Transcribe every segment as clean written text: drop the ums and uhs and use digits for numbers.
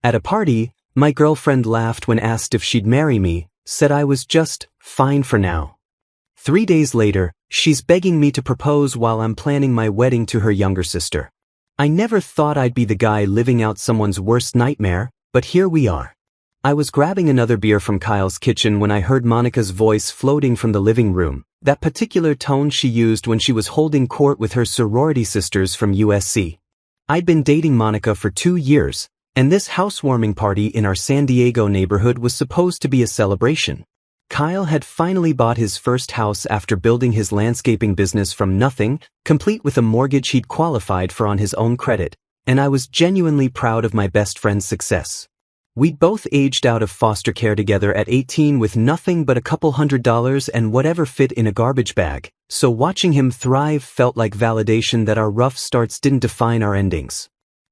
At a party, my girlfriend laughed when asked if she'd marry me, said I was just fine for now. 3 days later, she's begging me to propose while I'm planning my wedding to her younger sister. I never thought I'd be the guy living out someone's worst nightmare, but here we are. I was grabbing another beer from Kyle's kitchen when I heard Monica's voice floating from the living room, that particular tone she used when she was holding court with her sorority sisters from USC. I'd been dating Monica for 2 years, and this housewarming party in our San Diego neighborhood was supposed to be a celebration. Kyle had finally bought his first house after building his landscaping business from nothing, complete with a mortgage he'd qualified for on his own credit, and I was genuinely proud of my best friend's success. We'd both aged out of foster care together at 18 with nothing but a couple $100 and whatever fit in a garbage bag, so watching him thrive felt like validation that our rough starts didn't define our endings.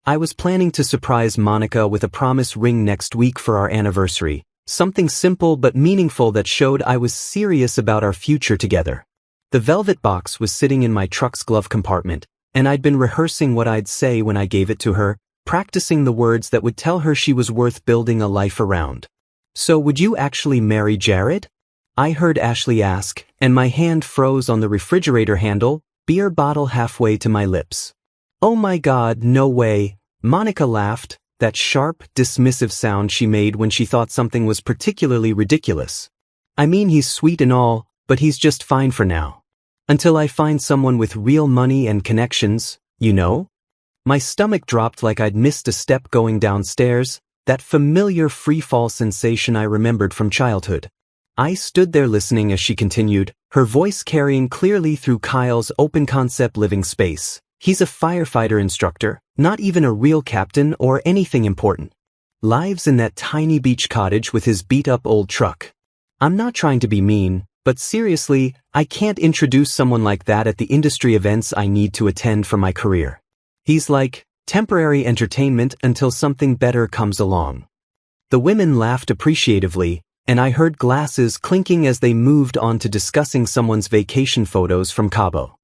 I was planning to surprise Monica with a promise ring next week for our anniversary, something simple but meaningful that showed I was serious about our future together. The velvet box was sitting in my truck's glove compartment, and I'd been rehearsing what I'd say when I gave it to her, practicing the words that would tell her she was worth building a life around. "So would you actually marry Jared?" I heard Ashley ask, and my hand froze on the refrigerator handle, beer bottle halfway to my lips. "Oh my God, no way," Monica laughed, that sharp, dismissive sound she made when she thought something was particularly ridiculous. "I mean, he's sweet and all, but he's just fine for now. Until I find someone with real money and connections, you know?" My stomach dropped like I'd missed a step going downstairs, that familiar free-fall sensation I remembered from childhood. I stood there listening as she continued, her voice carrying clearly through Kyle's open-concept living space. "He's a firefighter instructor, not even a real captain or anything important. Lives in that tiny beach cottage with his beat-up old truck. I'm not trying to be mean, but seriously, I can't introduce someone like that at the industry events I need to attend for my career. He's like temporary entertainment until something better comes along." The women laughed appreciatively, and I heard glasses clinking as they moved on to discussing someone's vacation photos from Cabo.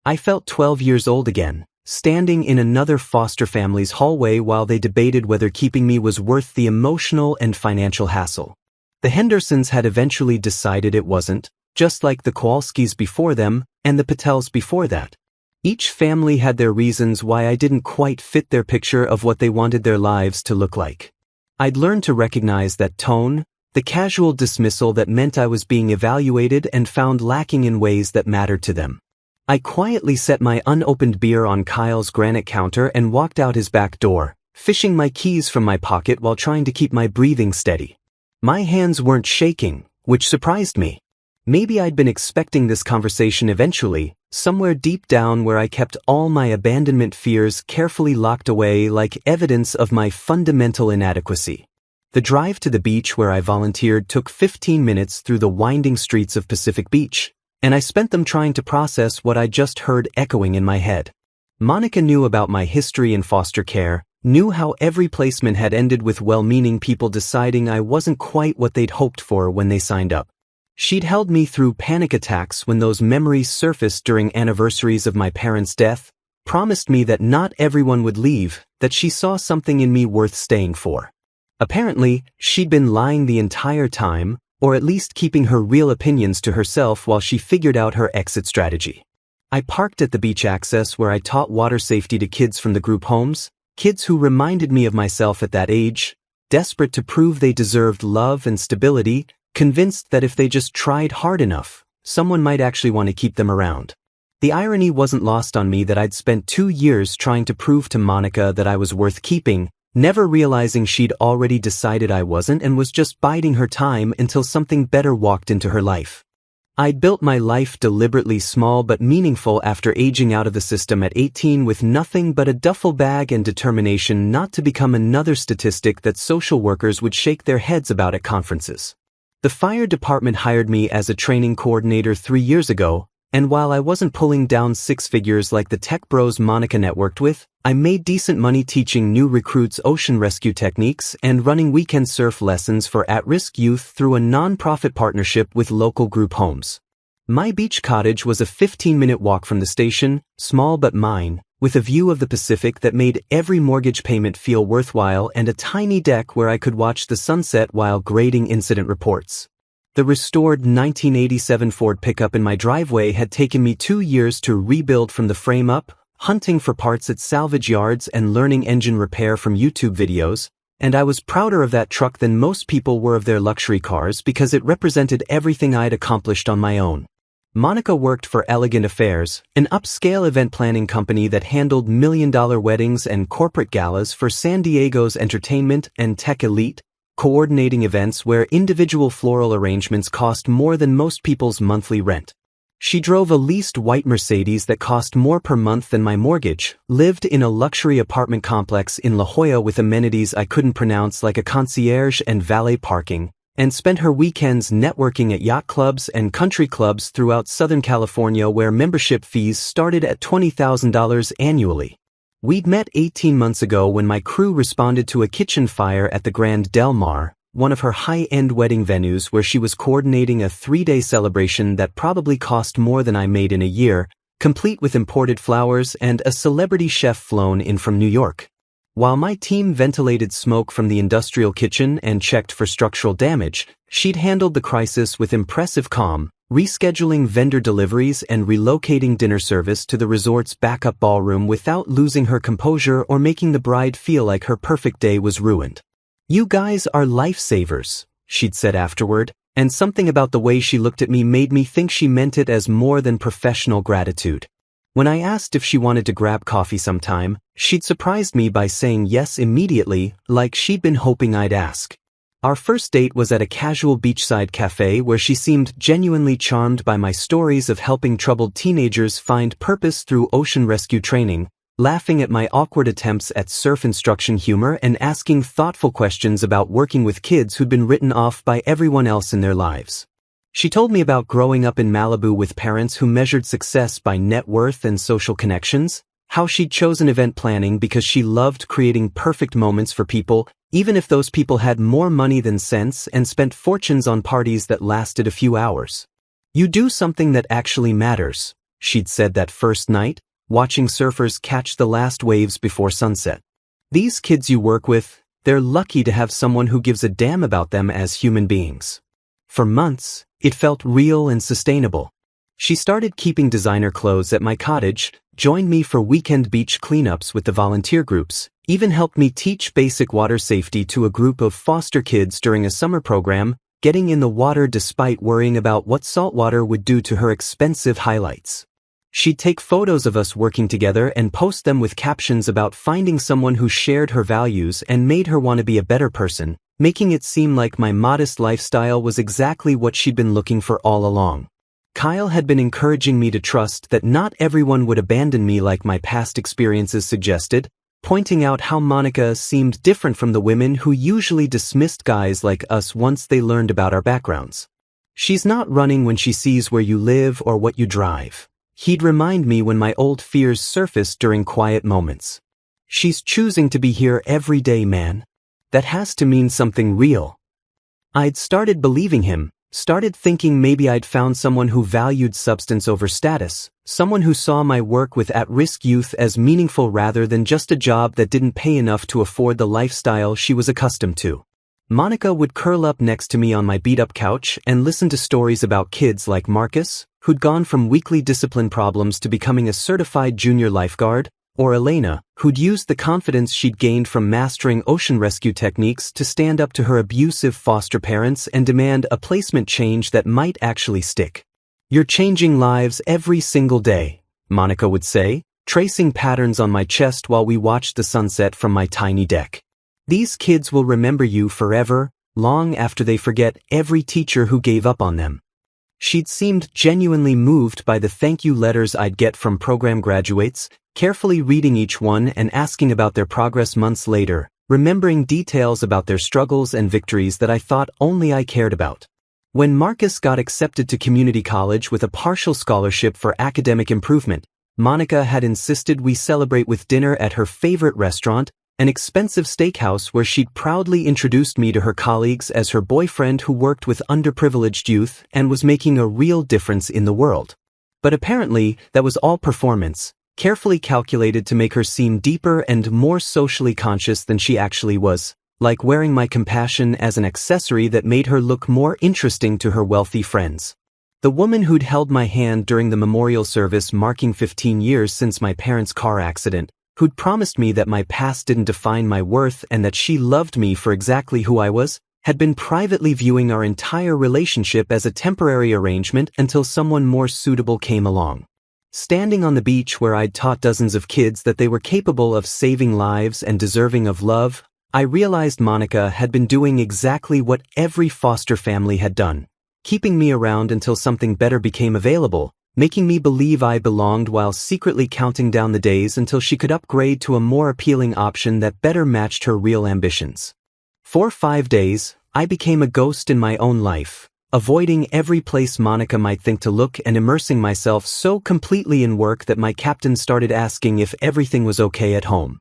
I felt 12 years old again, standing in another foster family's hallway while they debated whether keeping me was worth the emotional and financial hassle. The Hendersons had eventually decided it wasn't, just like the Kowalskis before them and the Patels before that. Each family had their reasons why I didn't quite fit their picture of what they wanted their lives to look like. I'd learned to recognize that tone, the casual dismissal that meant I was being evaluated and found lacking in ways that mattered to them. I quietly set my unopened beer on Kyle's granite counter and walked out his back door, fishing my keys from my pocket while trying to keep my breathing steady. My hands weren't shaking, which surprised me. Maybe I'd been expecting this conversation eventually, somewhere deep down where I kept all my abandonment fears carefully locked away like evidence of my fundamental inadequacy. The drive to the beach where I volunteered took 15 minutes through the winding streets of Pacific Beach, and I spent them trying to process what I just heard echoing in my head. Monica knew about my history in foster care, knew how every placement had ended with well-meaning people deciding I wasn't quite what they'd hoped for when they signed up. She'd held me through panic attacks when those memories surfaced during anniversaries of my parents' death, promised me that not everyone would leave, that she saw something in me worth staying for. Apparently, she'd been lying the entire time, or at least keeping her real opinions to herself while she figured out her exit strategy. I parked at the beach access where I taught water safety to kids from the group homes, kids who reminded me of myself at that age, desperate to prove they deserved love and stability, convinced that if they just tried hard enough, someone might actually want to keep them around. The irony wasn't lost on me that I'd spent 2 years trying to prove to Monica that I was worth keeping, never realizing she'd already decided I wasn't and was just biding her time until something better walked into her life. I'd built my life deliberately small but meaningful after aging out of the system at 18 with nothing but a duffel bag and determination not to become another statistic that social workers would shake their heads about at conferences. The fire department hired me as a training coordinator 3 years ago, and while I wasn't pulling down 6 figures like the tech bros Monica networked with, I made decent money teaching new recruits ocean rescue techniques and running weekend surf lessons for at-risk youth through a non-profit partnership with local group homes. My beach cottage was a 15-minute walk from the station, small but mine, with a view of the Pacific that made every mortgage payment feel worthwhile and a tiny deck where I could watch the sunset while grading incident reports. The restored 1987 Ford pickup in my driveway had taken me 2 years to rebuild from the frame up, hunting for parts at salvage yards and learning engine repair from YouTube videos, and I was prouder of that truck than most people were of their luxury cars because it represented everything I'd accomplished on my own. Monica worked for Elegant Affairs, an upscale event planning company that handled million-dollar weddings and corporate galas for San Diego's entertainment and tech elite, coordinating events where individual floral arrangements cost more than most people's monthly rent. She drove a leased white Mercedes that cost more per month than my mortgage, lived in a luxury apartment complex in La Jolla with amenities I couldn't pronounce like a concierge and valet parking, and spent her weekends networking at yacht clubs and country clubs throughout Southern California where membership fees started at $20,000 annually. We'd met 18 months ago when my crew responded to a kitchen fire at the Grand Del Mar, one of her high-end wedding venues where she was coordinating a 3-day celebration that probably cost more than I made in a year, complete with imported flowers and a celebrity chef flown in from New York. While my team ventilated smoke from the industrial kitchen and checked for structural damage, she'd handled the crisis with impressive calm, rescheduling vendor deliveries and relocating dinner service to the resort's backup ballroom without losing her composure or making the bride feel like her perfect day was ruined. "You guys are lifesavers," she'd said afterward, and something about the way she looked at me made me think she meant it as more than professional gratitude. When I asked if she wanted to grab coffee sometime, she'd surprised me by saying yes immediately, like she'd been hoping I'd ask. Our first date was at a casual beachside cafe where she seemed genuinely charmed by my stories of helping troubled teenagers find purpose through ocean rescue training, laughing at my awkward attempts at surf instruction humor and asking thoughtful questions about working with kids who'd been written off by everyone else in their lives. She told me about growing up in Malibu with parents who measured success by net worth and social connections, how she'd chosen event planning because she loved creating perfect moments for people, even if those people had more money than sense and spent fortunes on parties that lasted a few hours. "You do something that actually matters," she'd said that first night, watching surfers catch the last waves before sunset. "These kids you work with, they're lucky to have someone who gives a damn about them as human beings." For months, it felt real and sustainable. She started keeping designer clothes at my cottage, joined me for weekend beach cleanups with the volunteer groups, even helped me teach basic water safety to a group of foster kids during a summer program, getting in the water despite worrying about what salt water would do to her expensive highlights. She'd take photos of us working together and post them with captions about finding someone who shared her values and made her want to be a better person, making it seem like my modest lifestyle was exactly what she'd been looking for all along. Kyle had been encouraging me to trust that not everyone would abandon me like my past experiences suggested, pointing out how Monica seemed different from the women who usually dismissed guys like us once they learned about our backgrounds. "She's not running when she sees where you live or what you drive," he'd remind me when my old fears surfaced during quiet moments. "She's choosing to be here every day, man. That has to mean something real." I'd started believing him, started thinking maybe I'd found someone who valued substance over status, someone who saw my work with at-risk youth as meaningful rather than just a job that didn't pay enough to afford the lifestyle she was accustomed to. Monica would curl up next to me on my beat-up couch and listen to stories about kids like Marcus, who'd gone from weekly discipline problems to becoming a certified junior lifeguard, or Elena, who'd used the confidence she'd gained from mastering ocean rescue techniques to stand up to her abusive foster parents and demand a placement change that might actually stick. "You're changing lives every single day," Monica would say, tracing patterns on my chest while we watched the sunset from my tiny deck. "These kids will remember you forever, long after they forget every teacher who gave up on them." She'd seemed genuinely moved by the thank you letters I'd get from program graduates, carefully reading each one and asking about their progress months later, remembering details about their struggles and victories that I thought only I cared about. When Marcus got accepted to community college with a partial scholarship for academic improvement, Monica had insisted we celebrate with dinner at her favorite restaurant, an expensive steakhouse where she'd proudly introduced me to her colleagues as her boyfriend who worked with underprivileged youth and was making a real difference in the world. But apparently, that was all performance. carefully calculated to make her seem deeper and more socially conscious than she actually was, like wearing my compassion as an accessory that made her look more interesting to her wealthy friends. The woman who'd held my hand during the memorial service marking 15 years since my parents' car accident, who'd promised me that my past didn't define my worth and that she loved me for exactly who I was, had been privately viewing our entire relationship as a temporary arrangement until someone more suitable came along. Standing on the beach where I'd taught dozens of kids that they were capable of saving lives and deserving of love, I realized Monica had been doing exactly what every foster family had done, keeping me around until something better became available, making me believe I belonged while secretly counting down the days until she could upgrade to a more appealing option that better matched her real ambitions. For 5 days, I became a ghost in my own life, avoiding every place Monica might think to look and immersing myself so completely in work that my captain started asking if everything was okay at home.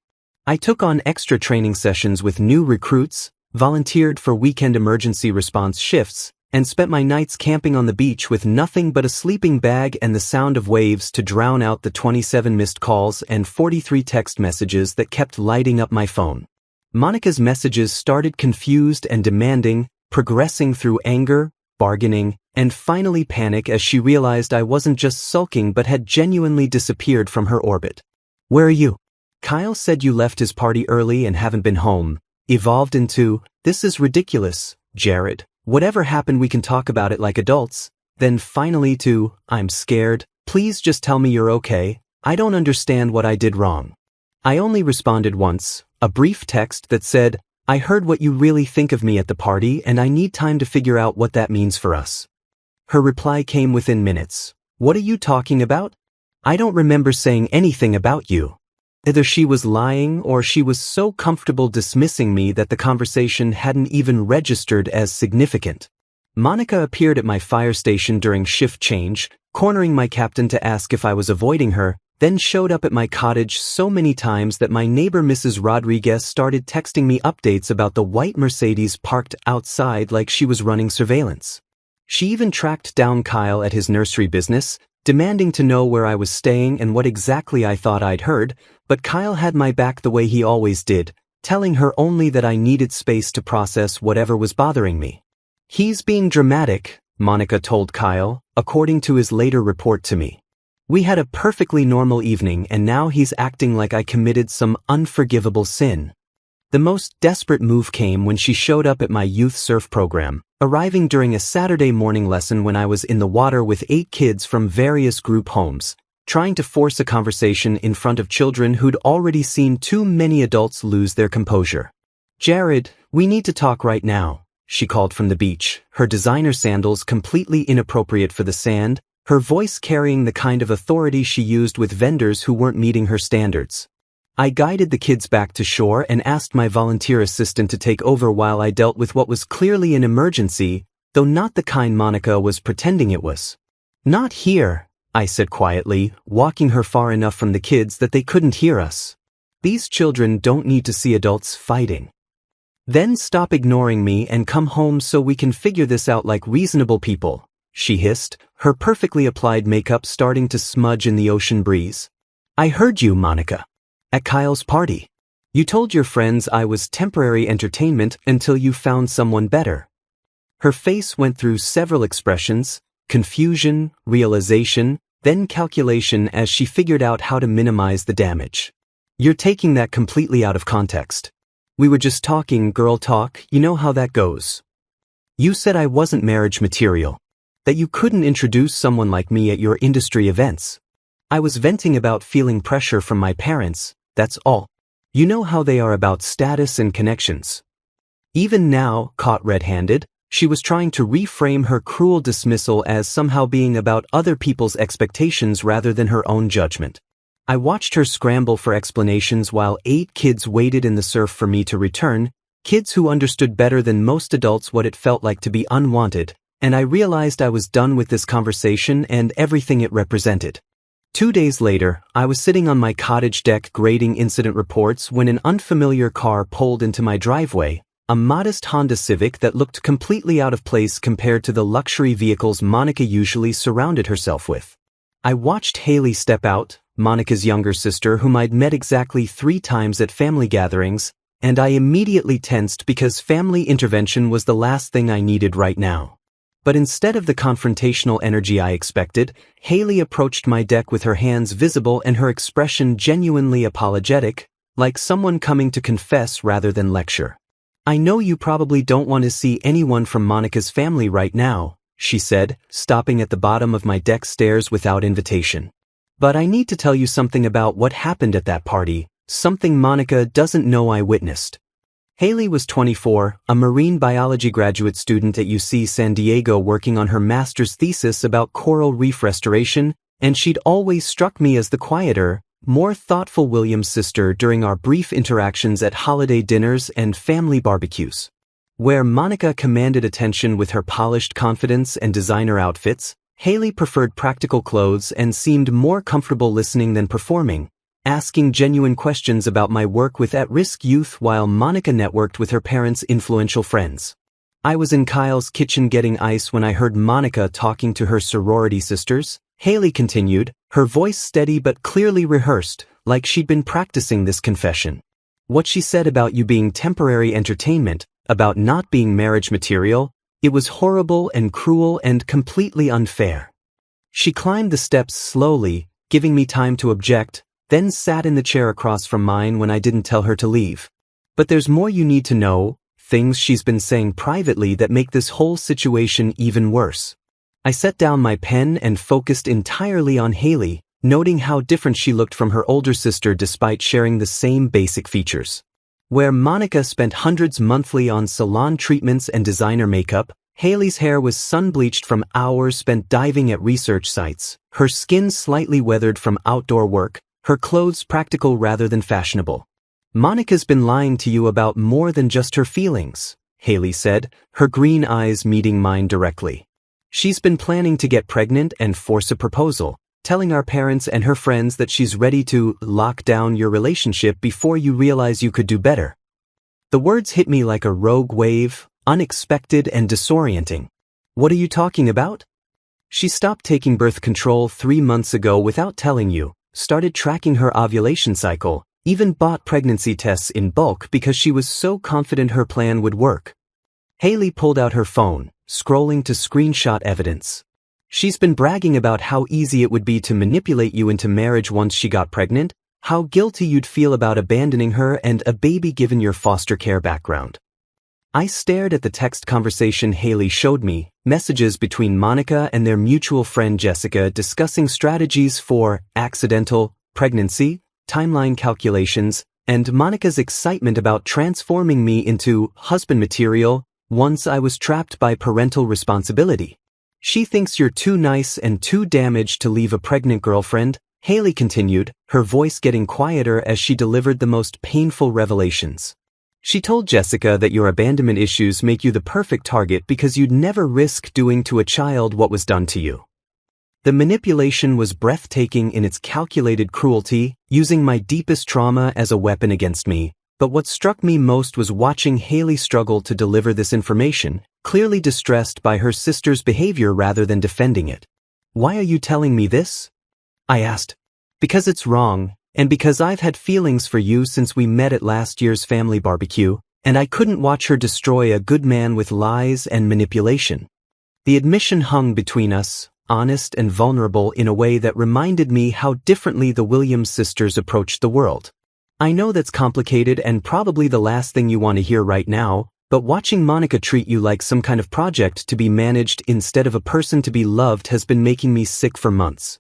I took on extra training sessions with new recruits, volunteered for weekend emergency response shifts, and spent my nights camping on the beach with nothing but a sleeping bag and the sound of waves to drown out the 27 missed calls and 43 text messages that kept lighting up my phone. Monica's messages started confused and demanding, progressing through anger, bargaining, and finally panic as she realized I wasn't just sulking but had genuinely disappeared from her orbit. "Where are you? Kyle said you left his party early and haven't been home," evolved into, "This is ridiculous, Jared. Whatever happened we can talk about it like adults," then finally to, "I'm scared. Please just tell me you're okay. I don't understand what I did wrong." I only responded once, a brief text that said, "I heard what you really think of me at the party and I need time to figure out what that means for us." Her reply came within minutes. "What are you talking about? I don't remember saying anything about you." Either she was lying or she was so comfortable dismissing me that the conversation hadn't even registered as significant. Monica appeared at my fire station during shift change, cornering my captain to ask if I was avoiding her, then showed up at my cottage so many times that my neighbor Mrs. Rodriguez started texting me updates about the white Mercedes parked outside like she was running surveillance. She even tracked down Kyle at his nursery business, demanding to know where I was staying and what exactly I thought I'd heard, but Kyle had my back the way he always did, telling her only that I needed space to process whatever was bothering me. "He's being dramatic," Monica told Kyle, according to his later report to me. "We had a perfectly normal evening and now he's acting like I committed some unforgivable sin." The most desperate move came when she showed up at my youth surf program, arriving during a Saturday morning lesson when I was in the water with 8 kids from various group homes, trying to force a conversation in front of children who'd already seen too many adults lose their composure. "Jared, we need to talk right now," she called from the beach, her designer sandals completely inappropriate for the sand, her voice carrying the kind of authority she used with vendors who weren't meeting her standards. I guided the kids back to shore and asked my volunteer assistant to take over while I dealt with what was clearly an emergency, though not the kind Monica was pretending it was. "Not here," I said quietly, walking her far enough from the kids that they couldn't hear us. "These children don't need to see adults fighting. Then stop ignoring me and come home so we can figure this out like reasonable people," she hissed, her perfectly applied makeup starting to smudge in the ocean breeze. "I heard you, Monica. At Kyle's party. You told your friends I was temporary entertainment until you found someone better." Her face went through several expressions, confusion, realization, then calculation as she figured out how to minimize the damage. "You're taking that completely out of context. We were just talking girl talk, you know how that goes. You said I wasn't marriage material. That you couldn't introduce someone like me at your industry events. I was venting about feeling pressure from my parents, that's all. You know how they are about status and connections." Even now, caught red-handed, she was trying to reframe her cruel dismissal as somehow being about other people's expectations rather than her own judgment. I watched her scramble for explanations while 8 kids waited in the surf for me to return, kids who understood better than most adults what it felt like to be unwanted, and I realized I was done with this conversation and everything it represented. 2 days later, I was sitting on my cottage deck grading incident reports when an unfamiliar car pulled into my driveway, a modest Honda Civic that looked completely out of place compared to the luxury vehicles Monica usually surrounded herself with. I watched Haley step out, Monica's younger sister whom I'd met exactly 3 times at family gatherings, and I immediately tensed because family intervention was the last thing I needed right now. But instead of the confrontational energy I expected, Haley approached my deck with her hands visible and her expression genuinely apologetic, like someone coming to confess rather than lecture. "I know you probably don't want to see anyone from Monica's family right now," she said, stopping at the bottom of my deck stairs without invitation. "But I need to tell you something about what happened at that party, something Monica doesn't know I witnessed." Haley was 24, a marine biology graduate student at UC San Diego working on her master's thesis about coral reef restoration, and she'd always struck me as the quieter, more thoughtful Williams sister during our brief interactions at holiday dinners and family barbecues. Where Monica commanded attention with her polished confidence and designer outfits, Haley preferred practical clothes and seemed more comfortable listening than performing, asking genuine questions about my work with at-risk youth while Monica networked with her parents' influential friends. "I was in Kyle's kitchen getting ice when I heard Monica talking to her sorority sisters," Haley continued, her voice steady but clearly rehearsed, like she'd been practicing this confession. "What she said about you being temporary entertainment, about not being marriage material, it was horrible and cruel and completely unfair." She climbed the steps slowly, giving me time to object, then sat in the chair across from mine when I didn't tell her to leave. "But there's more you need to know, things she's been saying privately that make this whole situation even worse." I set down my pen and focused entirely on Haley, noting how different she looked from her older sister despite sharing the same basic features. Where Monica spent hundreds monthly on salon treatments and designer makeup, Haley's hair was sun-bleached from hours spent diving at research sites, her skin slightly weathered from outdoor work, her clothes practical rather than fashionable. "Monica's been lying to you about more than just her feelings," Haley said, her green eyes meeting mine directly. "She's been planning to get pregnant and force a proposal, telling our parents and her friends that she's ready to lock down your relationship before you realize you could do better." The words hit me like a rogue wave, unexpected and disorienting. "What are you talking about?" "She stopped taking birth control 3 months ago without telling you, started tracking her ovulation cycle, even bought pregnancy tests in bulk because she was so confident her plan would work." Haley pulled out her phone, scrolling to screenshot evidence. "She's been bragging about how easy it would be to manipulate you into marriage once she got pregnant, how guilty you'd feel about abandoning her and a baby given your foster care background." I stared at the text conversation Haley showed me, messages between Monica and their mutual friend Jessica discussing strategies for accidental pregnancy, timeline calculations, and Monica's excitement about transforming me into husband material once I was trapped by parental responsibility. "She thinks you're too nice and too damaged to leave a pregnant girlfriend," Haley continued, her voice getting quieter as she delivered the most painful revelations. "She told Jessica that your abandonment issues make you the perfect target because you'd never risk doing to a child what was done to you." The manipulation was breathtaking in its calculated cruelty, using my deepest trauma as a weapon against me, but what struck me most was watching Haley struggle to deliver this information, clearly distressed by her sister's behavior rather than defending it. "Why are you telling me this?" I asked. "Because it's wrong, and because I've had feelings for you since we met at last year's family barbecue, and I couldn't watch her destroy a good man with lies and manipulation." The admission hung between us, honest and vulnerable in a way that reminded me how differently the Williams sisters approached the world. "I know that's complicated and probably the last thing you want to hear right now, but watching Monica treat you like some kind of project to be managed instead of a person to be loved has been making me sick for months."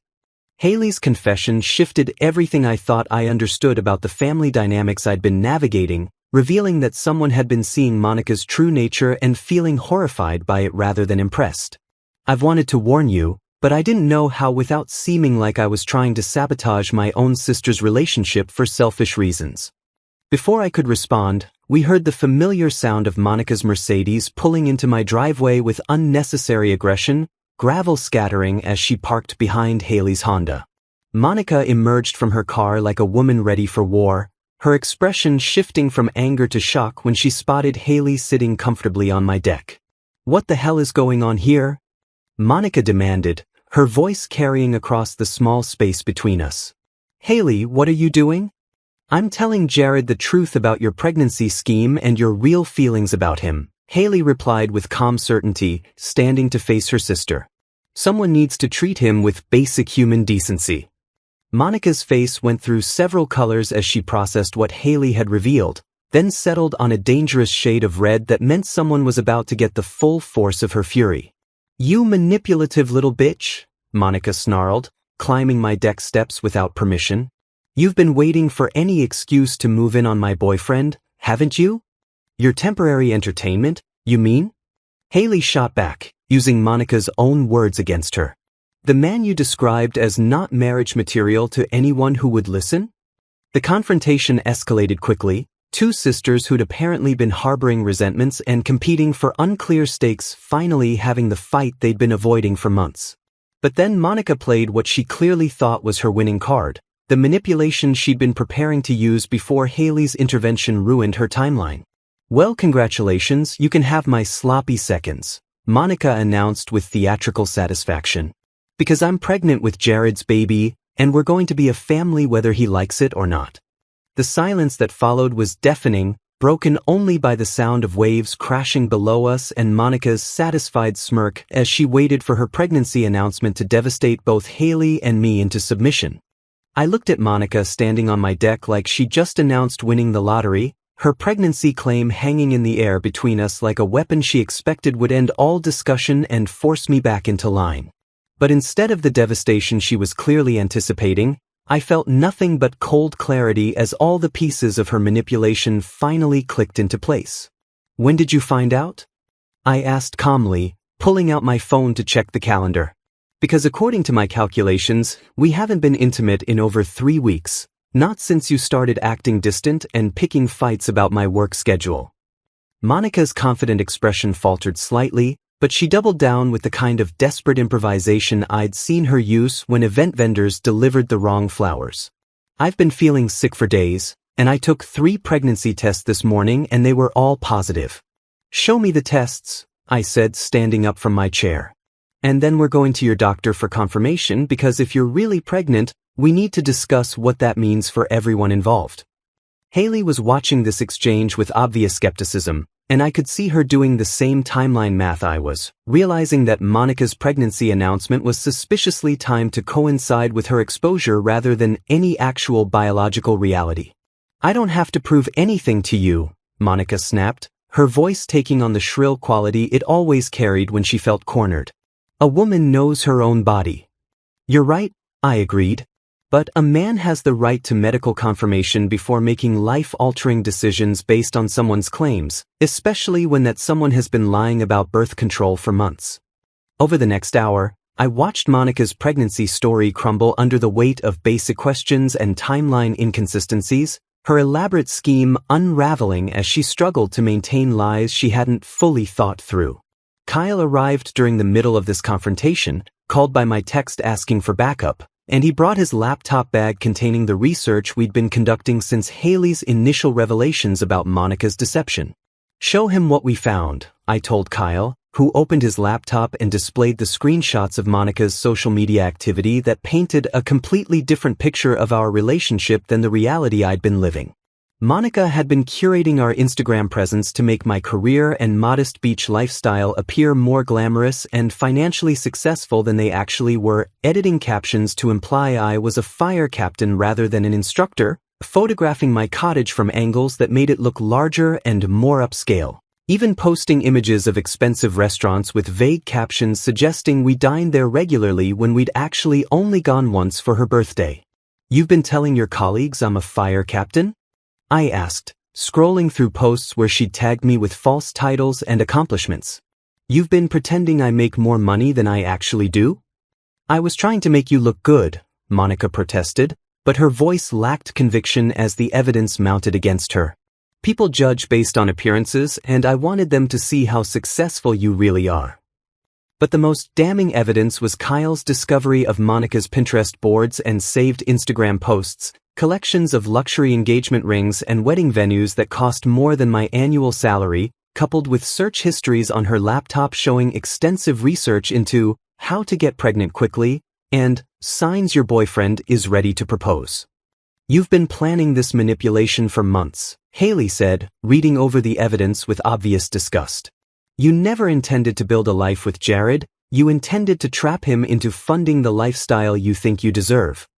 Haley's confession shifted everything I thought I understood about the family dynamics I'd been navigating, revealing that someone had been seeing Monica's true nature and feeling horrified by it rather than impressed. "I've wanted to warn you, but I didn't know how without seeming like I was trying to sabotage my own sister's relationship for selfish reasons." Before I could respond, we heard the familiar sound of Monica's Mercedes pulling into my driveway with unnecessary aggression, gravel scattering as she parked behind Haley's Honda. Monica emerged from her car like a woman ready for war, her expression shifting from anger to shock when she spotted Haley sitting comfortably on my deck. "What the hell is going on here?" Monica demanded, her voice carrying across the small space between us. "Haley, what are you doing?" "I'm telling Jared the truth about your pregnancy scheme and your real feelings about him," Haley replied with calm certainty, standing to face her sister. "Someone needs to treat him with basic human decency." Monica's face went through several colors as she processed what Haley had revealed, then settled on a dangerous shade of red that meant someone was about to get the full force of her fury. "You manipulative little bitch," Monica snarled, climbing my deck steps without permission. "You've been waiting for any excuse to move in on my boyfriend, haven't you? Your temporary entertainment, you mean?" Haley shot back, using Monica's own words against her. "The man you described as not marriage material to anyone who would listen?" The confrontation escalated quickly, two sisters who'd apparently been harboring resentments and competing for unclear stakes finally having the fight they'd been avoiding for months. But then Monica played what she clearly thought was her winning card, the manipulation she'd been preparing to use before Haley's intervention ruined her timeline. "Well, congratulations, you can have my sloppy seconds," Monica announced with theatrical satisfaction. "Because I'm pregnant with Jared's baby, and we're going to be a family whether he likes it or not." The silence that followed was deafening, broken only by the sound of waves crashing below us and Monica's satisfied smirk as she waited for her pregnancy announcement to devastate both Haley and me into submission. I looked at Monica standing on my deck like she just announced winning the lottery, her pregnancy claim hanging in the air between us like a weapon she expected would end all discussion and force me back into line. But instead of the devastation she was clearly anticipating, I felt nothing but cold clarity as all the pieces of her manipulation finally clicked into place. "When did you find out?" I asked calmly, pulling out my phone to check the calendar. "Because according to my calculations, we haven't been intimate in over 3 weeks, not since you started acting distant and picking fights about my work schedule." Monica's confident expression faltered slightly, but she doubled down with the kind of desperate improvisation I'd seen her use when event vendors delivered the wrong flowers. "I've been feeling sick for days, and I took 3 pregnancy tests this morning and they were all positive." "Show me the tests," I said, standing up from my chair. "And then we're going to your doctor for confirmation because if you're really pregnant, we need to discuss what that means for everyone involved." Haley was watching this exchange with obvious skepticism, and I could see her doing the same timeline math I was, realizing that Monica's pregnancy announcement was suspiciously timed to coincide with her exposure rather than any actual biological reality. "I don't have to prove anything to you," Monica snapped, her voice taking on the shrill quality it always carried when she felt cornered. "A woman knows her own body." "You're right," I agreed. "But a man has the right to medical confirmation before making life-altering decisions based on someone's claims, especially when that someone has been lying about birth control for months." Over the next hour, I watched Monica's pregnancy story crumble under the weight of basic questions and timeline inconsistencies, her elaborate scheme unraveling as she struggled to maintain lies she hadn't fully thought through. Kyle arrived during the middle of this confrontation, called by my text asking for backup, and he brought his laptop bag containing the research we'd been conducting since Haley's initial revelations about Monica's deception. "Show him what we found," I told Kyle, who opened his laptop and displayed the screenshots of Monica's social media activity that painted a completely different picture of our relationship than the reality I'd been living. Monica had been curating our Instagram presence to make my career and modest beach lifestyle appear more glamorous and financially successful than they actually were, editing captions to imply I was a fire captain rather than an instructor, photographing my cottage from angles that made it look larger and more upscale, even posting images of expensive restaurants with vague captions suggesting we dined there regularly when we'd actually only gone once for her birthday. "You've been telling your colleagues I'm a fire captain?" I asked, scrolling through posts where she'd tagged me with false titles and accomplishments. "You've been pretending I make more money than I actually do?" "I was trying to make you look good," Monica protested, but her voice lacked conviction as the evidence mounted against her. "People judge based on appearances, and I wanted them to see how successful you really are." But the most damning evidence was Kyle's discovery of Monica's Pinterest boards and saved Instagram posts, collections of luxury engagement rings and wedding venues that cost more than my annual salary, coupled with search histories on her laptop showing extensive research into how to get pregnant quickly and signs your boyfriend is ready to propose. You've been planning this manipulation for months, Haley said, reading over the evidence with obvious disgust. You never intended to build a life with Jared, you intended to trap him into funding the lifestyle you think you deserve.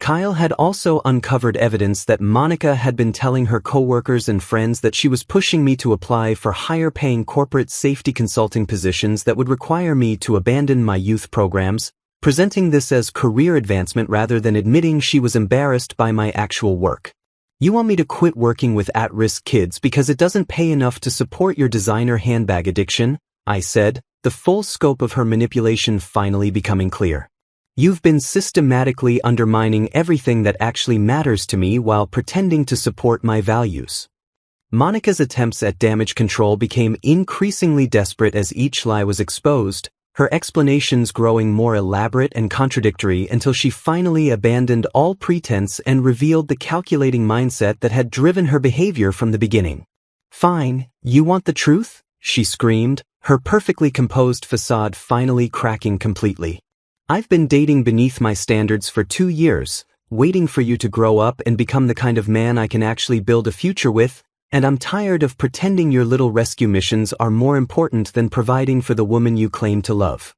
Kyle had also uncovered evidence that Monica had been telling her coworkers and friends that she was pushing me to apply for higher-paying corporate safety consulting positions that would require me to abandon my youth programs, presenting this as career advancement rather than admitting she was embarrassed by my actual work. You want me to quit working with at-risk kids because it doesn't pay enough to support your designer handbag addiction, I said, the full scope of her manipulation finally becoming clear. You've been systematically undermining everything that actually matters to me while pretending to support my values. Monica's attempts at damage control became increasingly desperate as each lie was exposed, her explanations growing more elaborate and contradictory until she finally abandoned all pretense and revealed the calculating mindset that had driven her behavior from the beginning. Fine, you want the truth? She screamed, her perfectly composed facade finally cracking completely. I've been dating beneath my standards for 2 years, waiting for you to grow up and become the kind of man I can actually build a future with, and I'm tired of pretending your little rescue missions are more important than providing for the woman you claim to love.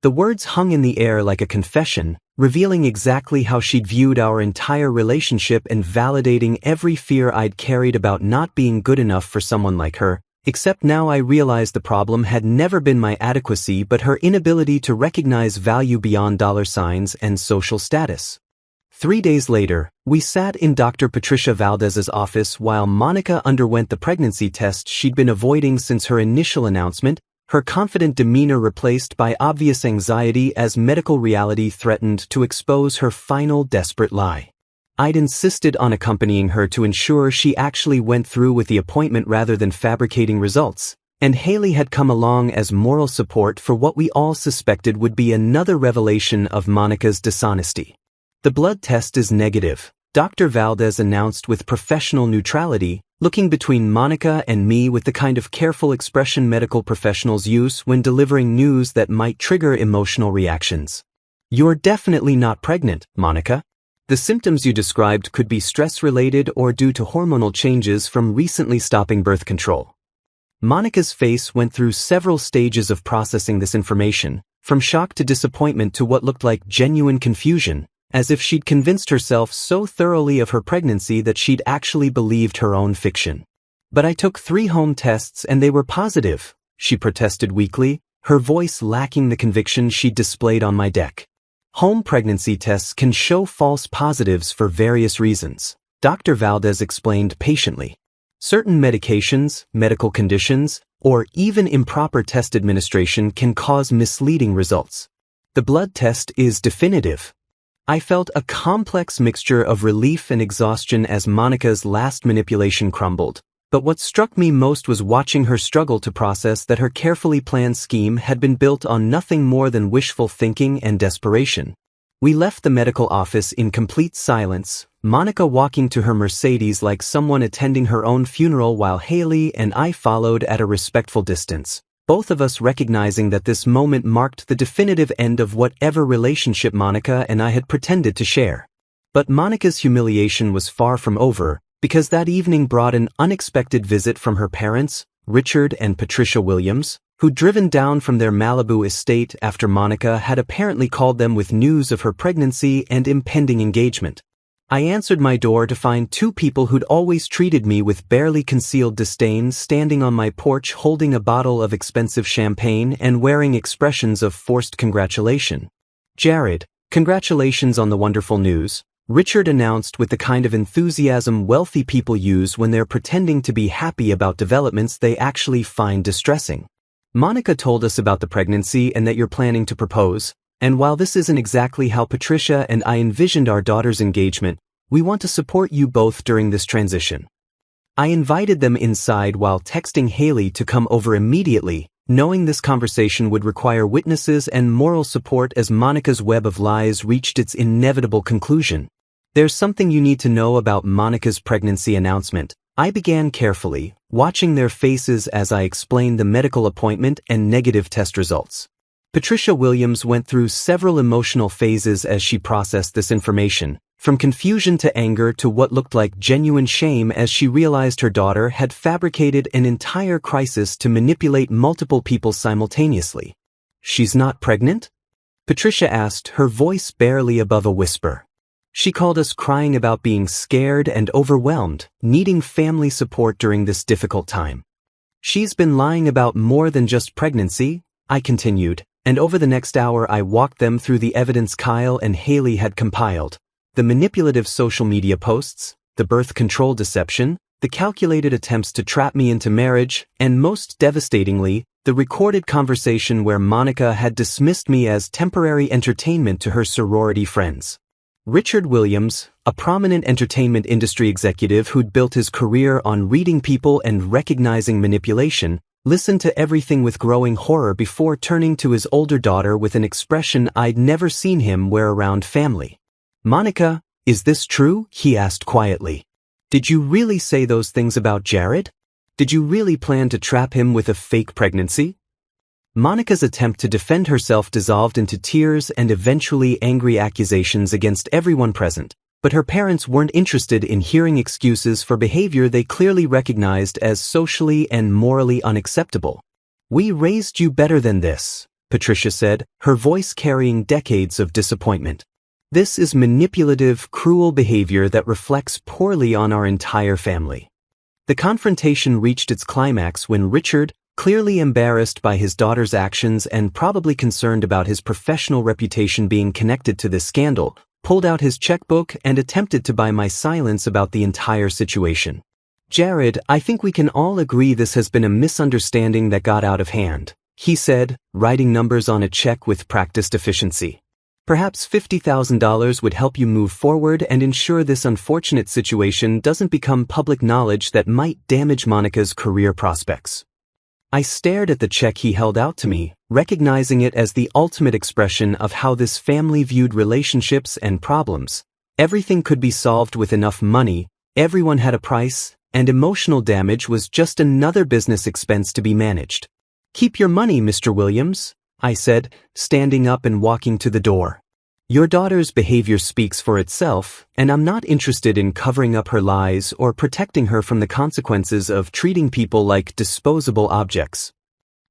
The words hung in the air like a confession, revealing exactly how she'd viewed our entire relationship and validating every fear I'd carried about not being good enough for someone like her. Except now I realized the problem had never been my adequacy but her inability to recognize value beyond dollar signs and social status. 3 days later, we sat in Dr. Patricia Valdez's office while Monica underwent the pregnancy test she'd been avoiding since her initial announcement, her confident demeanor replaced by obvious anxiety as medical reality threatened to expose her final desperate lie. I'd insisted on accompanying her to ensure she actually went through with the appointment rather than fabricating results, and Haley had come along as moral support for what we all suspected would be another revelation of Monica's dishonesty. The blood test is negative, Dr. Valdez announced with professional neutrality, looking between Monica and me with the kind of careful expression medical professionals use when delivering news that might trigger emotional reactions. You're definitely not pregnant, Monica. The symptoms you described could be stress-related or due to hormonal changes from recently stopping birth control. Monica's face went through several stages of processing this information, from shock to disappointment to what looked like genuine confusion, as if she'd convinced herself so thoroughly of her pregnancy that she'd actually believed her own fiction. But I took 3 home tests and they were positive, she protested weakly, her voice lacking the conviction she'd displayed on my deck. Home pregnancy tests can show false positives for various reasons, Dr. Valdez explained patiently. Certain medications, medical conditions, or even improper test administration can cause misleading results. The blood test is definitive. I felt a complex mixture of relief and exhaustion as Monica's last manipulation crumbled. But what struck me most was watching her struggle to process that her carefully planned scheme had been built on nothing more than wishful thinking and desperation. We left the medical office in complete silence, Monica walking to her Mercedes like someone attending her own funeral while Haley and I followed at a respectful distance, both of us recognizing that this moment marked the definitive end of whatever relationship Monica and I had pretended to share. But Monica's humiliation was far from over, because that evening brought an unexpected visit from her parents, Richard and Patricia Williams, who'd driven down from their Malibu estate after Monica had apparently called them with news of her pregnancy and impending engagement. I answered my door to find 2 people who'd always treated me with barely concealed disdain standing on my porch holding a bottle of expensive champagne and wearing expressions of forced congratulation. Jared, congratulations on the wonderful news, Richard announced with the kind of enthusiasm wealthy people use when they're pretending to be happy about developments they actually find distressing. Monica told us about the pregnancy and that you're planning to propose, and while this isn't exactly how Patricia and I envisioned our daughter's engagement, we want to support you both during this transition. I invited them inside while texting Haley to come over immediately, knowing this conversation would require witnesses and moral support as Monica's web of lies reached its inevitable conclusion. There's something you need to know about Monica's pregnancy announcement. I began carefully, watching their faces as I explained the medical appointment and negative test results. Patricia Williams went through several emotional phases as she processed this information, from confusion to anger to what looked like genuine shame as she realized her daughter had fabricated an entire crisis to manipulate multiple people simultaneously. "She's not pregnant?" Patricia asked, her voice barely above a whisper. She called us crying about being scared and overwhelmed, needing family support during this difficult time. "She's been lying about more than just pregnancy," I continued, and over the next hour I walked them through the evidence Kyle and Haley had compiled. The manipulative social media posts, the birth control deception, the calculated attempts to trap me into marriage, and most devastatingly, the recorded conversation where Monica had dismissed me as temporary entertainment to her sorority friends. Richard Williams, a prominent entertainment industry executive who'd built his career on reading people and recognizing manipulation, listened to everything with growing horror before turning to his older daughter with an expression I'd never seen him wear around family. "Monica, is this true?" he asked quietly. "Did you really say those things about Jared? Did you really plan to trap him with a fake pregnancy?" Monica's attempt to defend herself dissolved into tears and eventually angry accusations against everyone present, but her parents weren't interested in hearing excuses for behavior they clearly recognized as socially and morally unacceptable. "We raised you better than this," Patricia said, her voice carrying decades of disappointment. "This is manipulative, cruel behavior that reflects poorly on our entire family." The confrontation reached its climax when Richard, clearly embarrassed by his daughter's actions and probably concerned about his professional reputation being connected to this scandal, pulled out his checkbook and attempted to buy my silence about the entire situation. "Jared, I think we can all agree this has been a misunderstanding that got out of hand," he said, writing numbers on a check with practiced efficiency. "Perhaps $50,000 would help you move forward and ensure this unfortunate situation doesn't become public knowledge that might damage Monica's career prospects." I stared at the check he held out to me, recognizing it as the ultimate expression of how this family viewed relationships and problems. Everything could be solved with enough money, everyone had a price, and emotional damage was just another business expense to be managed. "Keep your money, Mr. Williams," I said, standing up and walking to the door. "Your daughter's behavior speaks for itself, and I'm not interested in covering up her lies or protecting her from the consequences of treating people like disposable objects."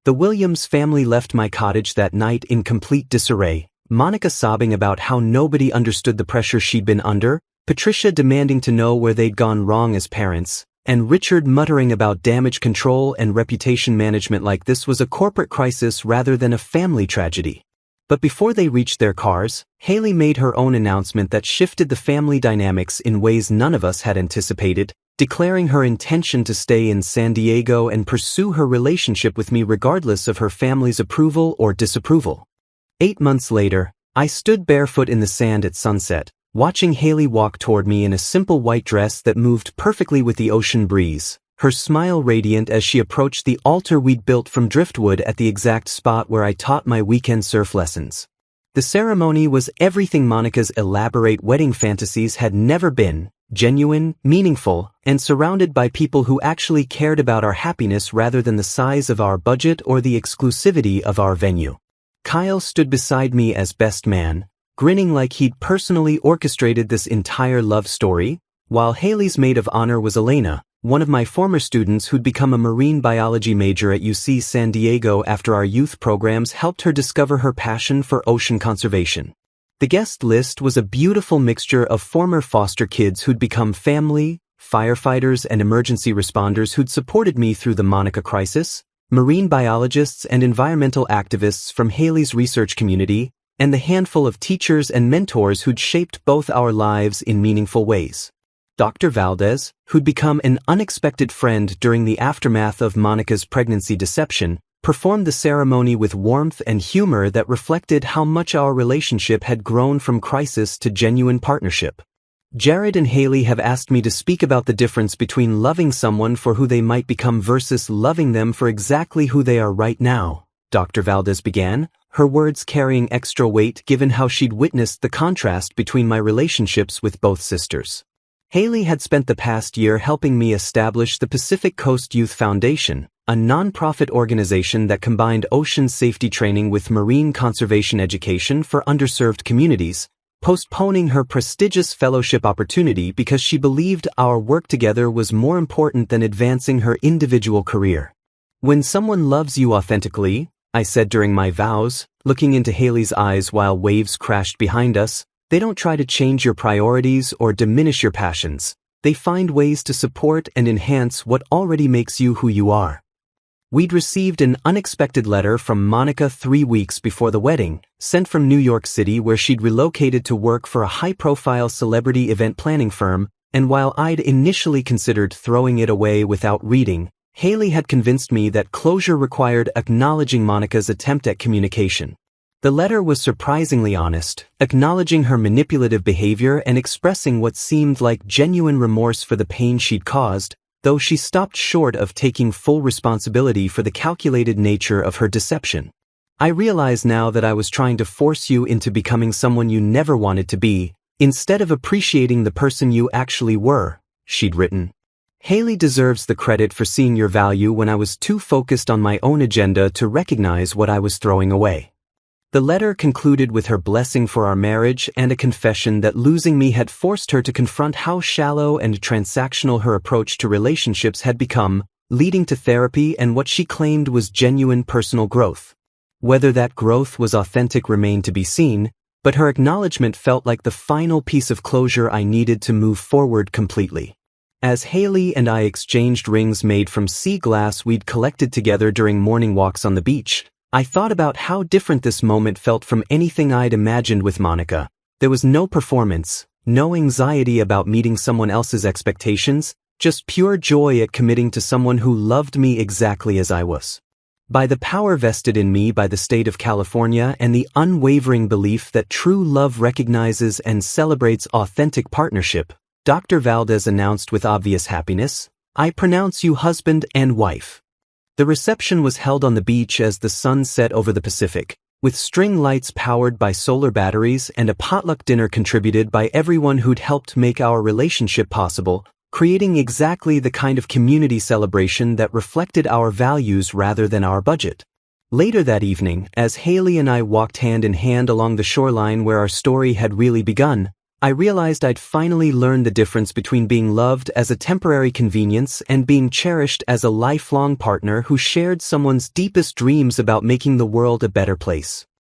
The Williams family left my cottage that night in complete disarray, Monica sobbing about how nobody understood the pressure she'd been under, Patricia demanding to know where they'd gone wrong as parents, and Richard muttering about damage control and reputation management like this was a corporate crisis rather than a family tragedy. But before they reached their cars, Haley made her own announcement that shifted the family dynamics in ways none of us had anticipated, declaring her intention to stay in San Diego and pursue her relationship with me regardless of her family's approval or disapproval. 8 months later, I stood barefoot in the sand at sunset, watching Haley walk toward me in a simple white dress that moved perfectly with the ocean breeze, her smile radiant as she approached the altar we'd built from driftwood at the exact spot where I taught my weekend surf lessons. The ceremony was everything Monica's elaborate wedding fantasies had never been: genuine, meaningful, and surrounded by people who actually cared about our happiness rather than the size of our budget or the exclusivity of our venue. Kyle stood beside me as best man, grinning like he'd personally orchestrated this entire love story, while Haley's maid of honor was Elena, one of my former students who'd become a marine biology major at UC San Diego after our youth programs helped her discover her passion for ocean conservation. The guest list was a beautiful mixture of former foster kids who'd become family, firefighters and emergency responders who'd supported me through the Monica crisis, marine biologists and environmental activists from Haley's research community, and the handful of teachers and mentors who'd shaped both our lives in meaningful ways. Dr. Valdez, who'd become an unexpected friend during the aftermath of Monica's pregnancy deception, performed the ceremony with warmth and humor that reflected how much our relationship had grown from crisis to genuine partnership. Jared and Haley have asked me to speak about the difference between loving someone for who they might become versus loving them for exactly who they are right now, Dr. Valdez began, her words carrying extra weight given how she'd witnessed the contrast between my relationships with both sisters. Haley had spent the past year helping me establish the Pacific Coast Youth Foundation, a nonprofit organization that combined ocean safety training with marine conservation education for underserved communities, postponing her prestigious fellowship opportunity because she believed our work together was more important than advancing her individual career. "When someone loves you authentically," I said during my vows, looking into Haley's eyes while waves crashed behind us, "they don't try to change your priorities or diminish your passions. They find ways to support and enhance what already makes you who you are." We'd received an unexpected letter from Monica 3 weeks before the wedding, sent from New York City where she'd relocated to work for a high-profile celebrity event planning firm, and while I'd initially considered throwing it away without reading, Haley had convinced me that closure required acknowledging Monica's attempt at communication. The letter was surprisingly honest, acknowledging her manipulative behavior and expressing what seemed like genuine remorse for the pain she'd caused, though she stopped short of taking full responsibility for the calculated nature of her deception. "I realize now that I was trying to force you into becoming someone you never wanted to be, instead of appreciating the person you actually were," she'd written. "Haley deserves the credit for seeing your value when I was too focused on my own agenda to recognize what I was throwing away." The letter concluded with her blessing for our marriage and a confession that losing me had forced her to confront how shallow and transactional her approach to relationships had become, leading to therapy and what she claimed was genuine personal growth. Whether that growth was authentic remained to be seen, but her acknowledgement felt like the final piece of closure I needed to move forward completely. As Haley and I exchanged rings made from sea glass we'd collected together during morning walks on the beach, I thought about how different this moment felt from anything I'd imagined with Monica. There was no performance, no anxiety about meeting someone else's expectations, just pure joy at committing to someone who loved me exactly as I was. By the power vested in me by the state of California and the unwavering belief that true love recognizes and celebrates authentic partnership, Dr. Valdez announced with obvious happiness, "I pronounce you husband and wife." The reception was held on the beach as the sun set over the Pacific, with string lights powered by solar batteries and a potluck dinner contributed by everyone who'd helped make our relationship possible, creating exactly the kind of community celebration that reflected our values rather than our budget. Later that evening, as Haley and I walked hand in hand along the shoreline where our story had really begun, I realized I'd finally learned the difference between being loved as a temporary convenience and being cherished as a lifelong partner who shared someone's deepest dreams about making the world a better place.